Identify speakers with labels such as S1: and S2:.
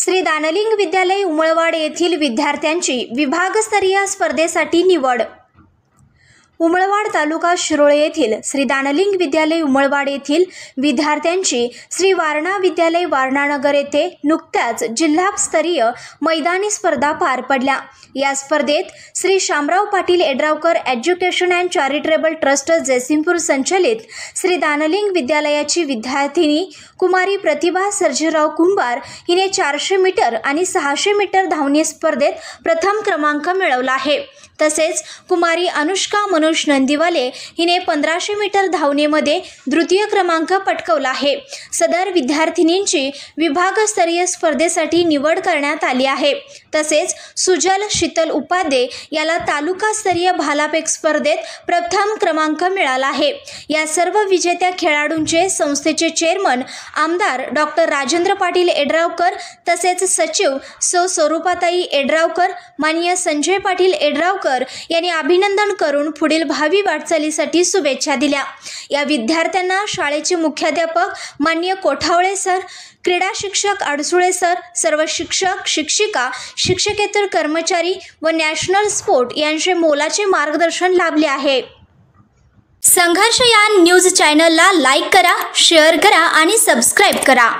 S1: श्री दानलिंग विद्यालय उमळवाड येथील विद्यार्थ्यांची विभागस्तरीय स्पर्धेसाठी निवड। उमळवाड तालुका शिरोळ येथील श्री दानलिंग विद्यालय उमळवाड येथील विद्यार्थ्यांची श्री वारणा विद्यालय वारणानगर येथे नुकत्याच जिल्हास्तरीय मैदानी स्पर्धा पार पडल्या। या स्पर्धेत Shri Shamrao Patil Yadravkar education and charitable trust Jaysingpur संचलित श्री दानलिंग विद्यालयाची विद्यार्थिनी कुमारी प्रतिभा सर्जेराव कुंभार हिने 400 मीटर आणि 600 मीटर धावणे स्पर्धेत प्रथम क्रमांक मिळवला आहे। तसेच कुमारी अनुष्का मनोज नंदीवाले हिने 1500 मीटर धावणेमध्ये द्वितीय क्रमांक पटकावला आहे। सदर विद्यार्थिनींची विभागस्तरीय स्पर्धेसाठी निवड करण्यात आली आहे। तसेच सुजल शीतल उपाध्ये याला तालुकास्तरीय भालाफेक स्पर्धेत प्रथम क्रमांक मिळाला आहे। या सर्व विजेत्या खेळाडूंचे संस्थेचे चेअरमन आमदार डॉक्टर राजेंद्र पाटील एड्रावकर तसेच सचिव सौ स्वरूपाताई एड्रावकर माननीय संजय पाटील एड्रावकर यांनी अभिनंदन करून पुढील भावी वाटचालीसाठी शुभेच्छा दिल्या। या विद्यार्थ्यांना शाळेचे मुख्याध्यापक माननीय कोठावळे सर, क्रीडा शिक्षक अडसुळे सर, सर्व शिक्षक शिक्षिका, शिक्षकेतर कर्मचारी व नॅशनल स्पोर्ट यांचे मोलाचे मार्गदर्शन लाभले आहे। संघर्ष यान न्यूज चॅनलला लाईक करा, शेअर करा आणि सबस्क्राईब करा।